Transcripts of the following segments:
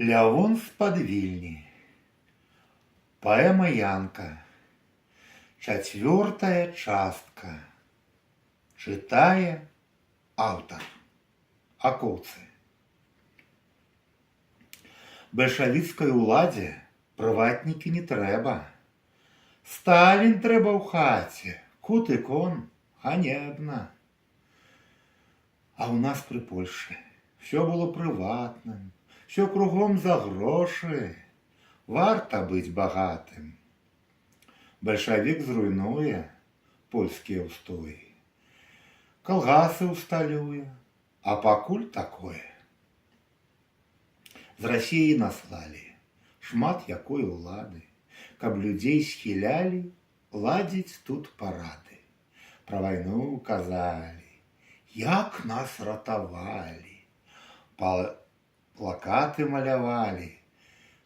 Лявон з-пад Вільні. Паэма Янка. Чацвёртая частка. Чытае аўтар. Акоўцы. Бальшавіцкай уладзе прыватнікі не трэба. Сталін трэба ў хаце, кут ікон ганебна. А ў нас пры Польшы всё было прыватным, всё кругом за грошы. Варта быць багатым. Бальшавік зруйнуе польскія ўстоі, калгасы ўсталюе, а пакуль такое. З Расіі наслалі шмат якой улады, каб людзей схілялі ладзіць тут парады. Пра вайну казалі, як нас ратавалі, плакаты малявалі,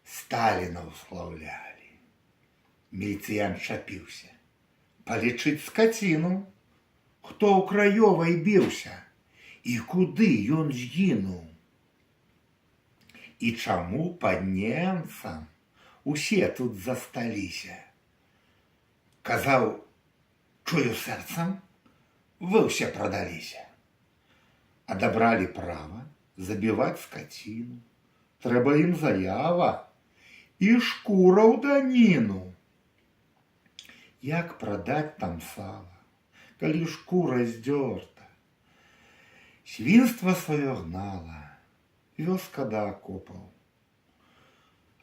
Сталіна ўслаўлялі. Міліцыян чапіўся палічыць скаціну, хто ў краёвай біўся і куды ён згінуў. І чаму пад немцам усе тут засталіся? Казаў, чую сэрцам, вы ўсе прадаліся. Адабралі права забіваць скаціну. Трэба ім заява і шкура ў даніну. Як прадаць там сала, калі шкура здзёрта? Свінства сваё гнала вёска да акопаў.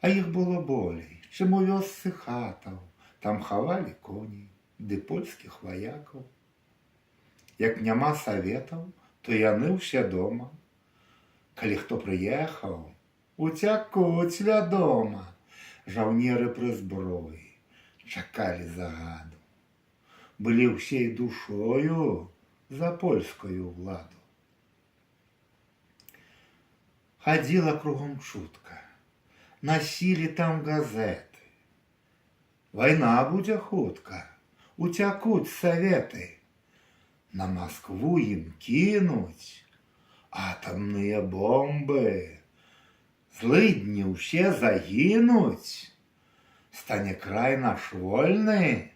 А іх было болей, чым у вёсцы хатаў. Там хавалі коней ды польскіх ваякаў. Як няма саветаў, то яны ўсе дома. Калі хто прыехаў, уцякуць вядома. Жаўнеры пры зброі чакалі загаду. Былі ўсей душою за польскую ўладу. Хадзіла кругом чутка, насілі там газеты. Вайна будзе хутка, уцякуць саветы. На Маскву ім кінуць атамныя бомбы. Злыдні ўсе загінуць. Стане край наш вольны.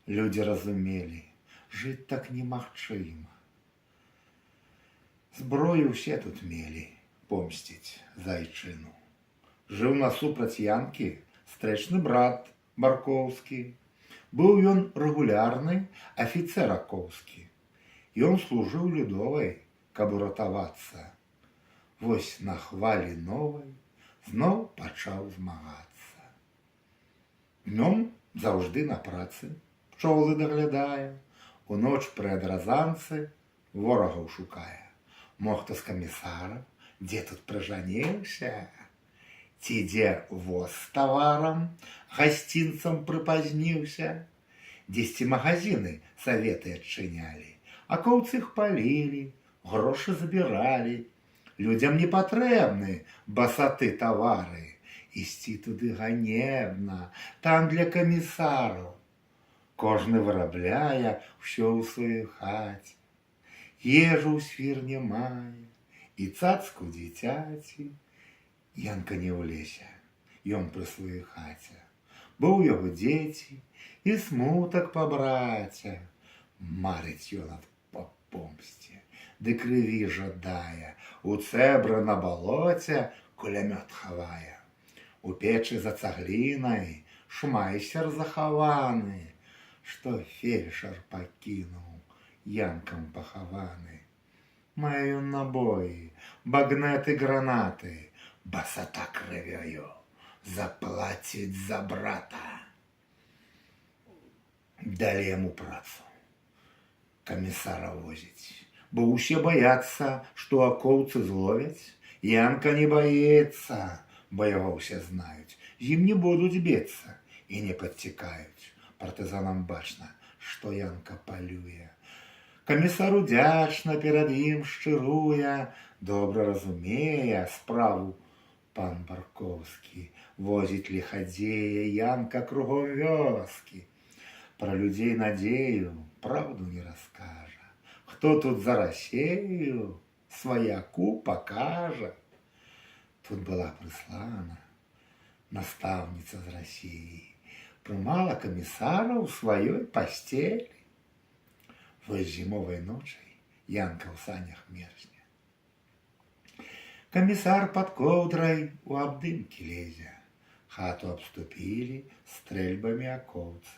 Людзі разумелі, жыць так немагчыма. Зброю ўсе тут мелі помсціць зайчыну. Жыў насупраць Янкі стрэчны брат Баркоўскі. Быў ён рэгулярны афіцэр акоўскі. Ён служыў Людовай, каб уратавацца. Вось на хвалі новай зноў пачаў змагацца. Днём заўжды на працы пчолы даглядае, уноч пры адразанцы ворагаў шукае. Мо хто з камісараў, дзе тут прыжанеўся, ці дзе воз з таварам, гасцінцам прыпазніўся, дзесьці магазіны саветы адчынялі, акоўцы іх палілі, грошы забіралі. Людзям не патрэбны басаты тавары. Ісці туды ганебна, там для камісараў. Кожны вырабляе ўсё ў сваёй хаце. Ежу ў свірне мае і цацку дзіцяці. Янка не ў лесе, ён пры сваёй хаце. Бо ў яго дзеці і смутак па браце. Марыць ён па помсце, ды крыві жадае. У цэбры на балоце кулямёт хавае. У печы за цаглінай шмайсер захаваны, што фельчар пакінуў янкам пахаваны. Мае ён набоі, багнеты, гранаты, басата крывёю заплаціць за брата. Далі яму працу камісара возіць, бо ўсе баяцца, што акоўцы зловяць. Янка не баецца, бо яго ўсе знаюць. З ім не будуць бецца і не падцікаюць. Партызанам бачна, што Янка палюе. Камісар удзячна перад ім шчыруе. Добра разумее справу пан Баркоўскі. Возіць ліхадзея Янка кругом вёскі. Пра людзей надзею праўду не раскажа. Хто тут за Расею сваяку пакажа. Тут была прыслана настаўніца з Расіі, прымала камісара ў сваёй пасцелі. Вось зімовай ночай Янка ў санях мерзне. Камісар пад коўдрай у абдымкі лезе. Хату абступілі стрэльбамі акоўцы.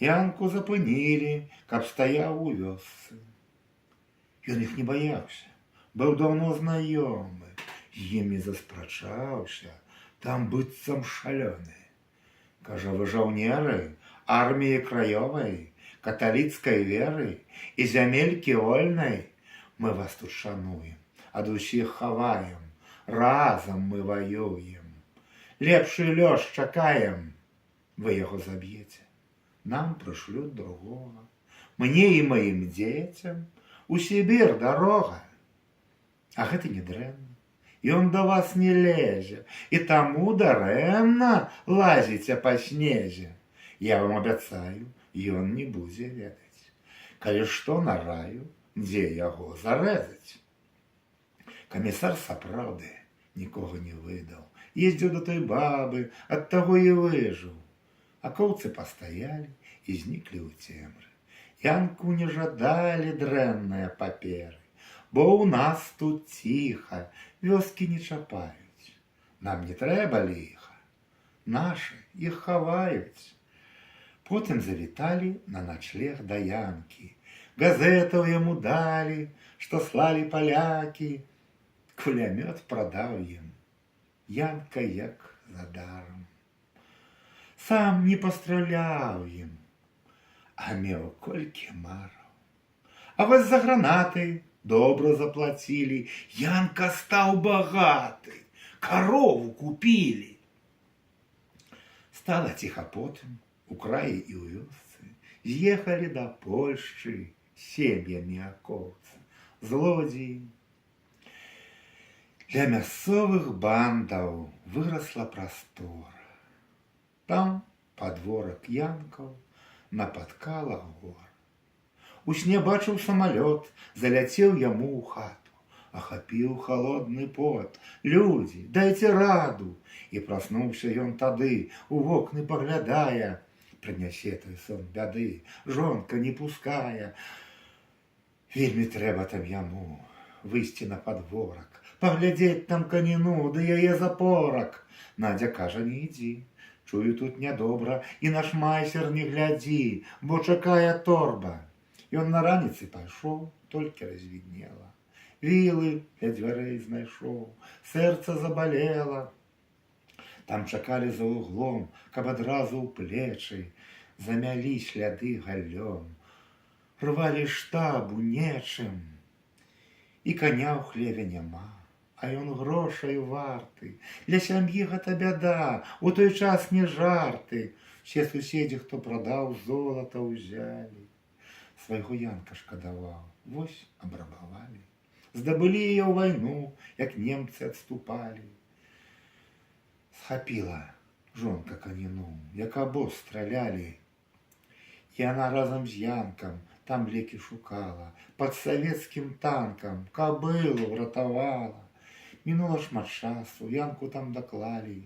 Янку запынілі, каб стаяў у вёсцы. Ён іх не баяўся, быў даўно знаёмы, з імі заспрачаўся, там быццам шалёны. Кажа, вы жаўнеры арміі краёвай, каталіцкай веры і зямелькі вольнай. Мы вас тут шануем, ад усіх хаваем, разам мы ваюем. Лепшы лёс чакаем, вы яго заб'еце. Нам прышлют другога, мне і маім дзецям у Сібір дарога. А гэта не дрэнна, ён да вас не лезе, і таму дарэмна лазіце па снезе. Я вам абяцаю, ён не будзе ведаць, калі што на раю, дзе яго зарэзаць. Камісар сапраўды нікога не выдаў, ездзіў да той бабы, ад таго і выжыў. Акоўцы пастаялі і зніклі ў цемры. Янку не жадалі дрэнныя паперы, бо ў нас тут ціха, вёскі не чапаюць. Нам не трэба ліха, нашы іх хаваюць. Потым завіталі на начлег да Янкі. Газетаў яму далі, што слалі палякі. Кулямёт прадаў ім. Янка як за даром. Сам не пастраляў ім, а меў колькі мараў. А вось за гранаты добра заплацілі. Янка стаў багаты, карову купілі. Стала ціха потым, у краі і ў вёсцы з'ехалі да Польшчы сем'ямі акоўцы, злодзеі. Для мясцовых бандаў вырасла прастора. Там падворак Янкаў напаткала гор. У сне бачыў самалёт, заляцеў яму ў хату, ахапіў халодны пот. Людзі, дайце раду! І праснуўся ён тады, у вокны паглядае. Прынясе той сон бяды, жонка не пускае. Вельмі трэба там яму выйсці на падворак, паглядзець там каніну, ды яе запорак. Надзя кажа, не ідзі, чую тут нядобра, і наш майстер не глядзі, бо чакае торба. Ён на раніцы пайшоў, толькі развіднела. Вілы ля дзвярэй знайшоў, сэрца забалела. Там чакалі за углом, каб адразу ў плечы замялі сляды галлём. Рвалі штабу нечым, і каня ў хлеве няма, а ён грошай варты. Для сям'і гэта бяда, у той час не жарты. Все суседзі, хто прадаў золата, ўзялі. Свайго Янка шкадаваў, вось абрабавалі. Здабылі яе ў вайну, як немцы адступалі. Схапіла жонка каніну, як абоз стралялі. Яна разам з Янкам там лекі шукала, пад савецкім танкам кабылу ратавала. Мінула шмат часу, Янку там даклалі.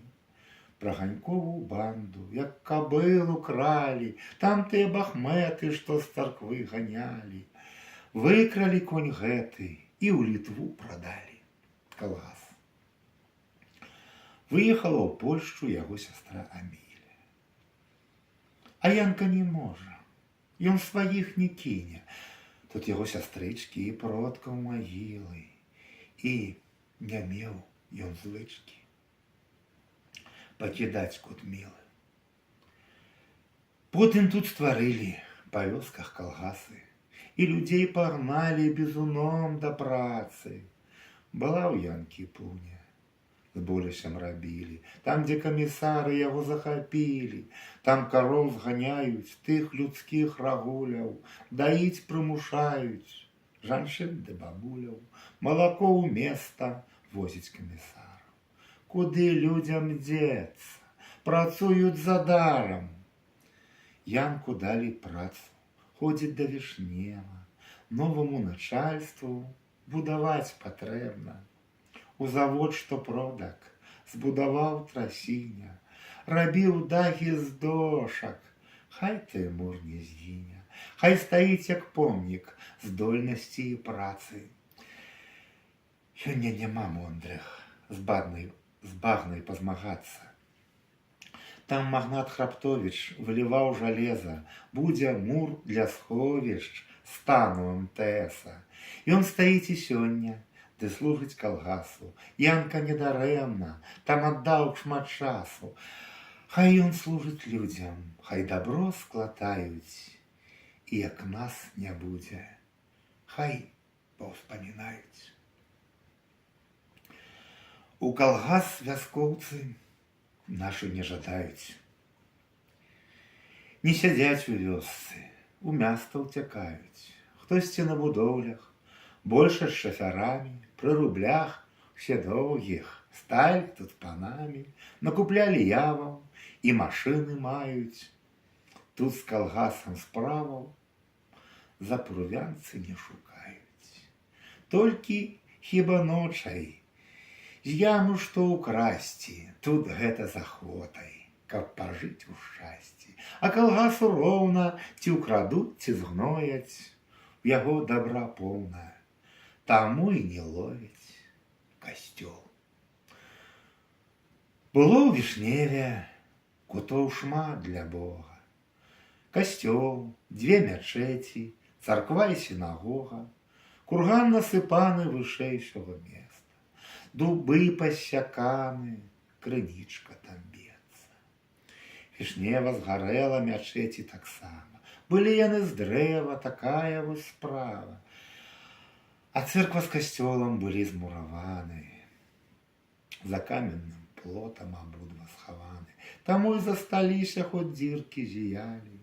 Пра ганькову банду, як кабылу кралі, там тыя бахметы, што з царквы ганялі. Выкралі конь гэты і ў Літву прадалі. Калгас. Выехала ў Польшчу яго сястра Аміля. А Янка не можа. Ён сваіх не кіне. Тут яго сястрычкі і продкаў магілы. І не меў ён звычкі пакідаць кут мілы. Потым тут стварылі па вёсках калгасы, і людзей пагналі бізуном да працы. Была ў Янкі пуня, з болесем рабілі. Там, дзе камісары яго захапілі, там кароў зганяюць, тых людскіх рагуляў, даіць прымушаюць, жанчын ды бабуляў, малако ў места возіць камісараў. Куды людзям дзецца? Працуюць задарам. Янку далі працу, ходзіць да Вішнева, новаму начальству будаваць патрэбна. у завод, што продак, збудаваў трасіня, рабіў дахі з дошак, хай той мур не згіне, хай стаіць як помнік здольнасці і працы. Сёння няма мондрых з багнай пазмагацца. Там магнат Храптовіч выліваў жалеза, будзе мур для сховішч стану МТСа. Ён стаіць і сёння, ды служыць калгасу. Янка недарэмна, там аддаў шмат часу. Хай ён служыць людзям, хай дабро склатаюць, і як нас не будзе, хай паўспамінаюць. У калгас вяскоўцы нашы не жадаюць. Не сядзяць у вёсцы, у мяста ўцякаюць. Хтосьці на будоўлях, большасць шафярамі, пры рублях, усе доўгіх, сталі тут панамі, накуплялі яваў і машыны маюць. Тут з калгасам справаў за прувянцы не шукаюць. Толькі хіба ночай з яму што ўкрасці, тут гэта з ахвотай, каб пажыць у шчасці. А калгасу роўна ці ўкрадуць, ці згнояць, у яго дабра поўна, таму і не ловіць касцёл. Было ў Вішневе кутоў шмат для Бога. Касцёл, 2 мячэці, царква і сінагога, курган насыпаны вышэйшага места. Дубы пасяканы, крынічка там б'ецца. Вішнева згарэла, мячэці таксама. Былі яны з дрэва, такая вось справа. А цэрква з касцёлам былі змураваны. За каменным плотам абодва схаваны. Таму і засталіся, хоць дзіркі зіялі.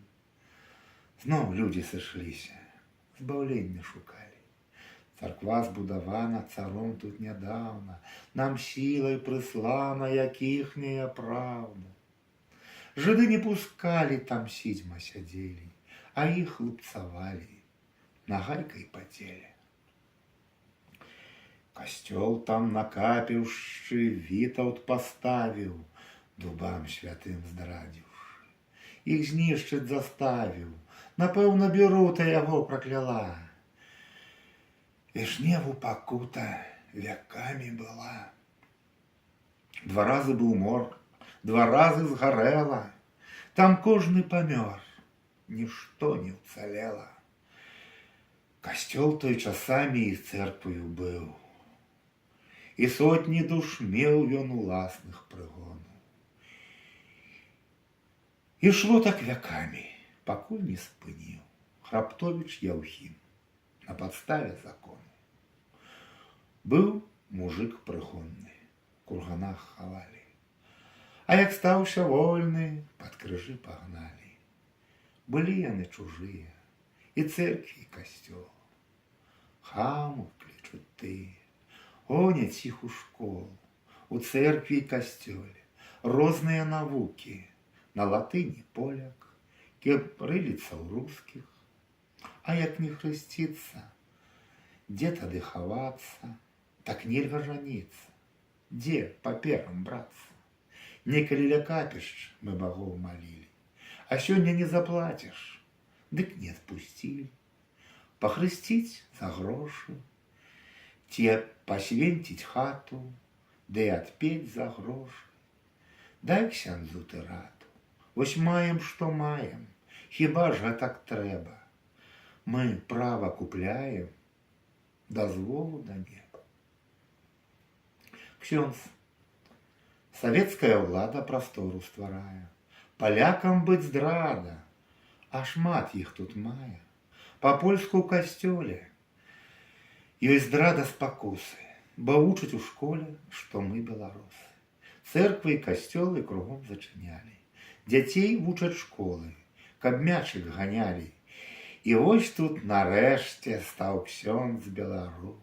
Зноў людзі сышліся, збаўлення шукалі. Царква збудавана царом тут нядаўна, нам сілай прыслана, як іхняя праўда. Жыды не пускалі, там сідзьма сядзелі, а іх лупцавалі, нагайкай пацелі. Касцёл там на капіўшчы Вітаўт паставіў, дубам святым здрадзіўшы. Іх знішчыць заставіў, напэўна, Бірута яго пракляла. Вішневу пакута вякамі была. 2 разы быў морг, 2 разы згарэла. Там кожны памёр, нішто не ўцалела. Касцёл той часамі і цэркваю быў. І сотні душ меў ён уласных прыгонаў. Ішло так вякамі, пакуль не спыніў Храптовіч Яўхім на падставе закону. Быў мужик прыгонны, курганах хавалі. А як стаўся вольны, пад крыжы пагналі. Былі яны чужыя, і цэркві, і касцёл. Хаму клічуць тыя, гоняць іх у школу, у цэркві і касцёле. Розныя навукі, на латыні поляк, кірыліца ў рускіх. А як не хрысціцца, дзе тады хавацца, так нельга жаніцца. Дзе паперам брацца? Некалі ля капішч мы багоў малілі, а сёння не заплаціш, дык не адпусцілі. Пахрысціць за грошы, ці пасвенціць хату, ды адпець за грошы. Дай ксяндзу ты раду, вось маем, што маем, хіба ж гэтак трэба. Мы права купляем, дазволу да неба. Ксёндз, савецкая ўлада прастору стварае. Палякам быць здрада, а шмат іх тут мае. Па-польску ў касцёле ёсць здрада спакусы, бо вучаць у школе, што мы беларусы. Цэрквы і касцёлы кругом зачынялі. Дзяцей вучаць школы, каб мячык ганялі. І вось тут нарэшце стаў ксёндз беларус.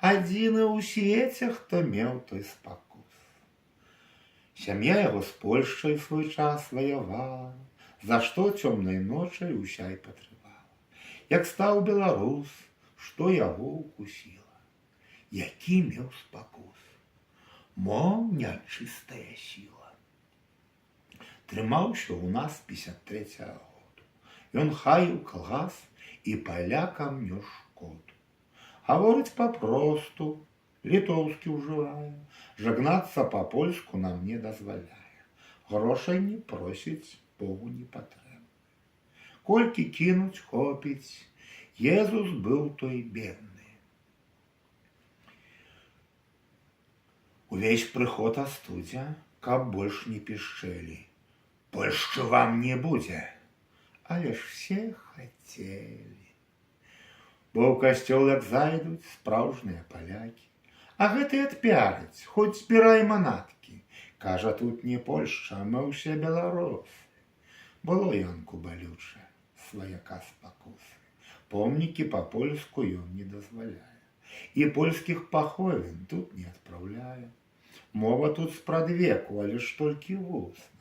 Адзіны ў свеце, хто меў той спакус. Сям'я яго з Польшчай свой час ваявала, за што цёмнай ночай уся й патрывала. Як стаў беларус, што яго укусіла, які меў спакус. мо нячыстая сіла. Трымаўся ў нас 53-го году. Ён хаіў калгас і палякам нёс шкоду. Гаворыць папросту, літоўскі ўжывае, жагнацца па-польску нам не дазваляе. Грошай не просіць, Богу не патрэбна. Колькі кінуць хопіць, Езус быў той бедны. Увесь прыход астудзя, каб больш не пішчэлі. Польшчы вам не будзе, але ж все хацелі. Бо ў касцёл як зайдуць спраўжныя палякі, а гэты адпярыць, хоць збірай манаткі. Кажа, тут не Польшча, мы ўсе беларусы. Было Янку балюча, сваяка спакусы. Помнікі па-польску ён не дазваляе. І польскіх паховін тут не адпраўляе. Мова тут спрадвеку, але ж толькі вусна.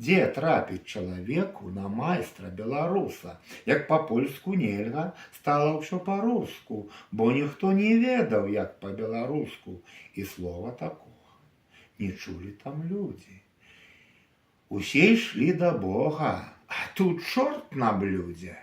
Дзе трапіць чалавеку на майстра беларуса? Як па-польску нельга, стала ўсё па-руску, бо ніхто не ведаў, як па-беларуску, і слова такога не чулі там людзі. Усе ішлі да Бога, а тут чорт на блюдзе.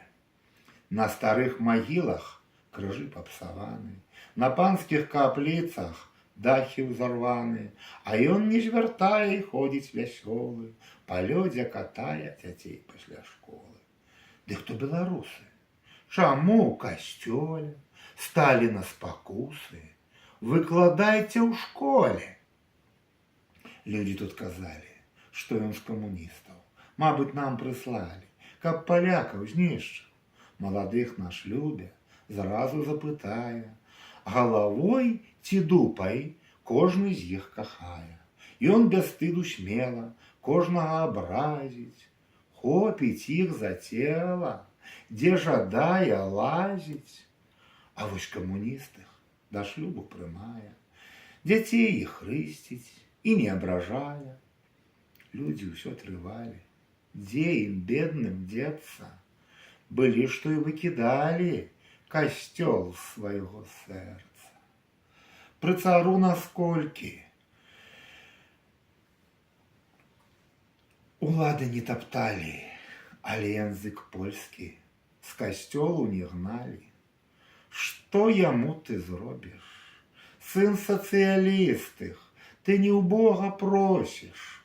На старых магілах крыжы папсаваны, на панскіх капліцах дахі ўзарваны, а ён не звяртае і ходзіць вясёлы, па лёдзе катае дзяцей пасля школы. Ды хто беларусы? Чаму ў касцёле сталі на спакусы? Выкладайце ў школе. Людзі тут казалі, што ён з камуністаў. Мабыць, нам прыслалі, каб палякаў знішчыў. Маладых наш любя зразу запытае, галавой ці дупай кожны з іх кахае. Ён без стыду смела кожнага абразіць, хопіць іх за цела, дзе жадае лазіць. А вось камуністых да шлюбу прымае, дзяцей іх хрысціць і не абражае. Людзі ўсё трывалі, дзе ім бедным дзецца? Былі, што і выкідалі касцёл свайго сэрца. Пры цару насколькі улады не тапталі, але язык польскі з касцёлу не гналі. Што яму ты зробіш? Сын сацыялістых, ты не ў Бога просіш,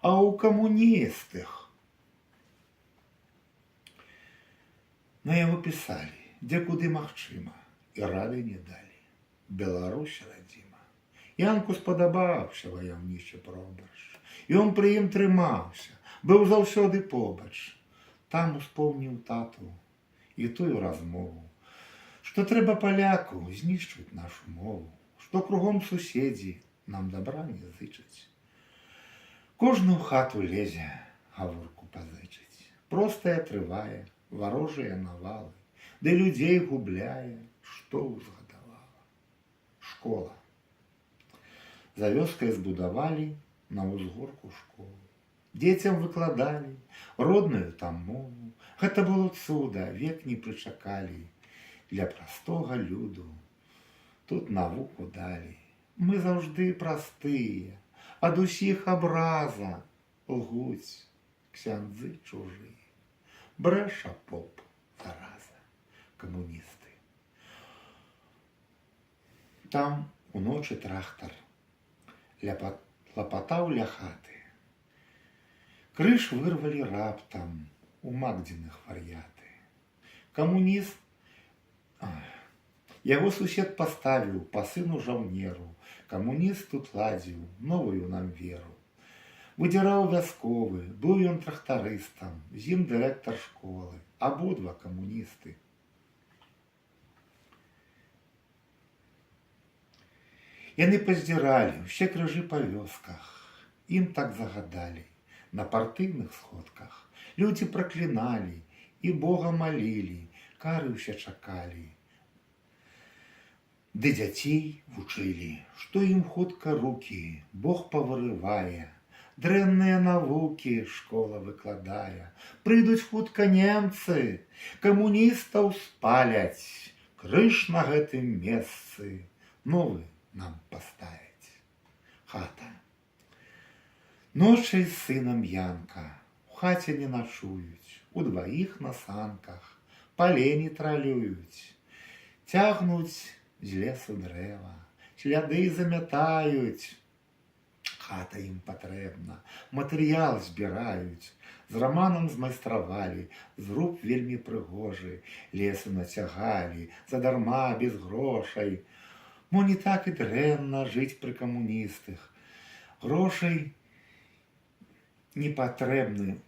а ў камуністых. На яго пісалі, дзе куды магчыма, і рады не далі. Беларусь радзіма. Янку спадабаўся ваяўнічы пробач. Ён пры ім трымаўся, быў заўсёды побач. Там успомніў тату і тую размову, што трэба паляку знішчыць нашу мову, што кругом суседзі нам дабра не зычаць. Кожны ў хату лезе гаворку пазычыць. Простая трывае, варожыя навалы, ды людзей губляе, што ўзгадавала. Школа. За вёскай збудавалі на ўзгорку школу. Дзецям выкладалі родную там мову. Гэта было цуда, век не прычакалі. Для простога люду тут навуку далі. Мы заўжды простыя, ад усіх абраза лгуць ксяндзы чужыя. Брэша поп, зараза, камуністы. Там уночы трактар лапатаў ля хаты. Крыж вырвалі раптам у Магдзіных вар'яты. Камуніст, яго сусед паставіў па сыну жаўнеру. Камуніст тут ладзіў новую нам веру. Выдзіраў вясковы, быў ён трактарыстам, з ім дырэктар школы, абодва камуністы. Яны паздзіралі ўсе крыжы па вёсках, ім так загадалі. На партыйных сходках людзі пракліналі і Бога малілі, кары ўсе чакалі. Ды дзяцей вучылі, што ім хутка рукі Бог павырывае, дрэнныя навукі школа выкладае. Прыйдуць хутка немцы, камуністаў спаляць, крыж на гэтым месцы новы нам паставяць. хата. Ночай з сынам Янка у хаце не начуюць, удваіх на санках палені тралююць, цягнуць з лесу дрэва, сляды замятаюць. Хата ім патрэбна, матэрыял збіраюць, з раманам змайстравалі, зруб вельмі прыгожы, лесу нацягалі, задарма, без грошай. Мо не так і дрэнна жыць пры камуністах. Грошай не патрэбны,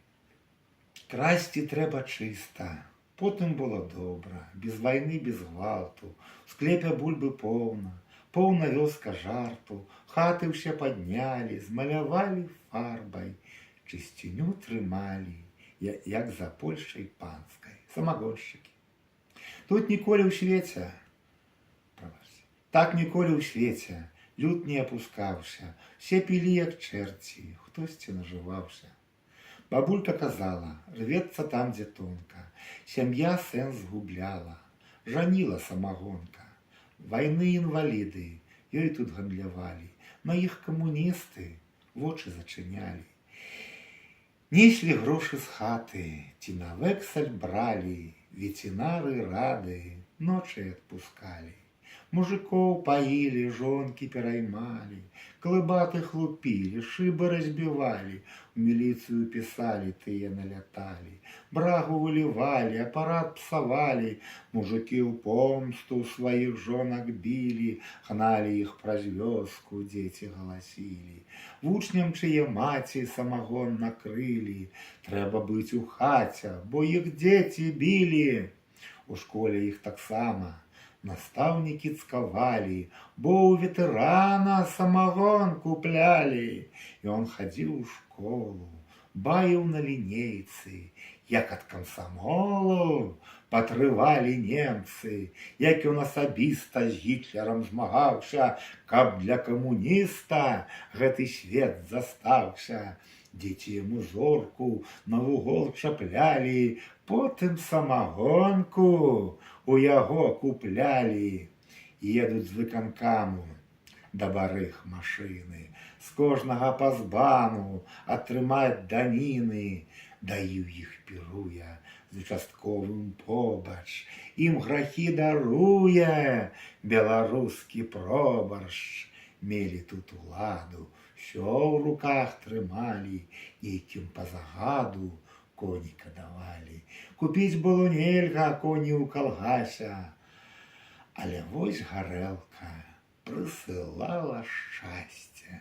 красці трэба чыста. Потым было добра, без вайны, без гвалту, у склепе бульбы поўна, поўна вёска жарту, хаты ўсе паднялі, змалявалі фарбай, чысціню трымалі, як за Польшай панскай, самагоншчыкі. Тут ніколі ў свеце, так ніколі ў свеце, люд не апускаўся, все пілі як чэрці, хтосьці нажываўся. Бабулька казала, рвецца там, дзе тонка, сям'я сэнс згубляла, жаніла самагонка. Вайны інваліды, ёй тут гандлявалі, на іх камуністы вочы зачынялі. Неслі грошы з хаты, ці на вэксаль бралі, ветеринары рады ночы адпускалі. Мужикоў паілі, жонкі пераймалі, клыбатых лупілі, шыбы разбівалі, у міліцыю пісалі, тыя наляталі, брагу вылівалі, апарат псавалі, мужыкі ў помсту сваіх жонак білі, гналі іх праз вёску, дзеці галасілі. Вучням, чые маці самагон накрылі, трэба быць у хаце, бо іх дзеці білі. У школе іх таксама настаўнікі цкавалі, бо ў ветэрана самагон куплялі. Ён хадзіў у школу, баіў на лінейцы, як ад камсамолу патрывалі немцы, як ён асабіста з Гітлерам змагаўся, каб для камуніста гэты свет застаўся. Дзеці яму зорку на вугол чаплялі, потым самагонку у яго куплялі. Едуць з выканкаму да барых машыны, з кожнага па збану атрымаць даніны. Даю іх піруе, з участковым побач, ім грахі даруе беларускі пробаршч. Мелі тут уладу, всё ў руках трымалі, нейкім па загаду коніка давалі. Купіць было нельга коні ў калгасе, але вось гарэлка прысылала шчасце.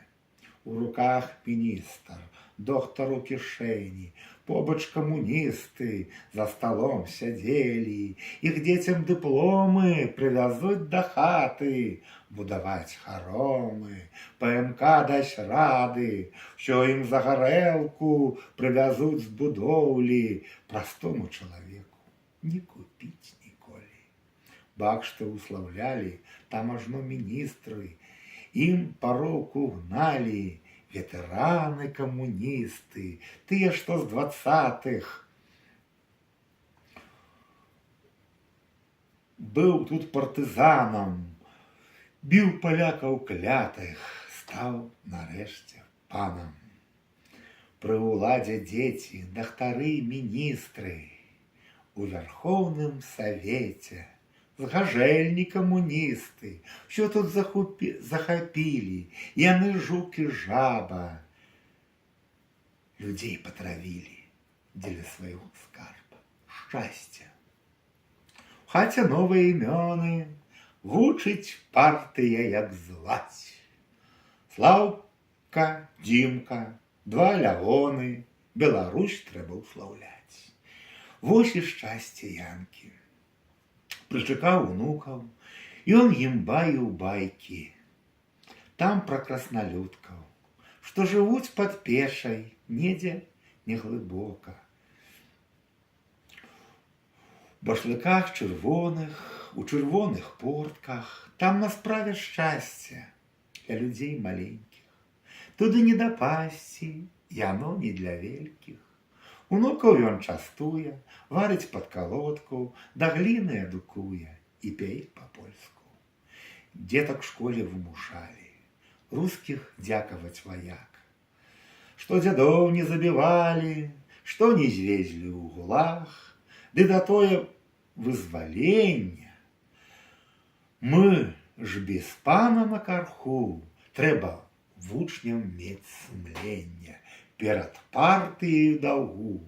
У руках міністр, доктар у кішэні, побач камуністы за сталом сядзелі, іх дзецям дыпломы прывязуць да хаты, будаваць харомы, ПМК даць рады, усё ім за гарэлку прывязуць з будоўлі, простому чалавеку не купіць ніколі. Бакшты услаўлялі, там ажно міністры, ім пароўку гналі, ветэраны камуністы, тыя, што з 20-х. Быў тут партызанам, біў палякаў клятых, стаў нарэшце панам. Пры ўладзе дзеці, дактары, міністры, у Вярхоўным Савеце згажэльні камуністы, усё тут захапілі, яны жук і жаба. Людзей патравілі дзеля свайго скарба, шчасця. У хаце новыя імёны, вучыць партыя як зваць. Слаўка, Дзімка, 2 Лявоны, Беларусь трэба ўслаўляць. Вось і шчасце Янкі. Прычакаў унукаў, ён ім баіў байкі. Там пра красналюдкаў, што жывуць пад печай, недзе неглыбока. У башлыках чырвоных, у чырвоных портках, там на справе шчасце для людзей маленькіх. Туды не дапасці, яно не для вялікіх. Унукаў ён частуе, варыць пад калодку, да гліны адукуе і пяе па-польску. Дзетак у школе вымушалі, русских дяковать вояк. Что дядов не забивали, что не звезли ў гулах, ды да тое вызвалення. Мы ж без пана на карху, трэба вучням мець сумлення перад партыяй даўгу.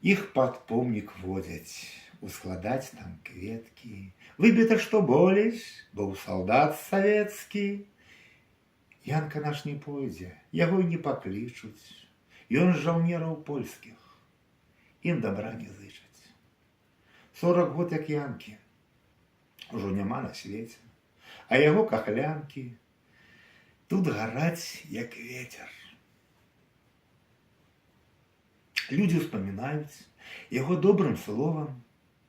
Іх пад помнік водзяць, ускладаць там кветкі. Выбіта, што болесь, бо ў салдат савецкі. Янка наш не пойдзе, яго і не паклічуць. Ён з жаўнераў польскіх, ім дабра не зычаць. 40 год як Янкі, ужо няма на свеце, а яго кахлянкі тут гараць, як ветер. Людзі ўспамінаюць яго добрым словам,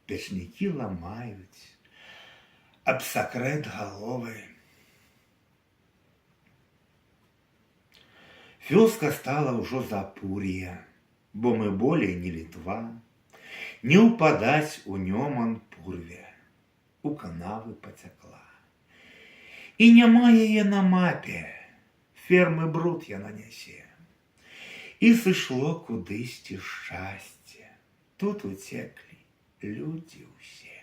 печнікі ламаюць аб сакрэт галовы. Вёска стала ўжо запур'я, бо мы болей не Літва, не ўпадаць у нёман пурве, у канавы пацякла. І няма яе на мапе, фермы бруд яна нясе. І сышло кудысьці шчасце, тут уцеклі людзі ўсе.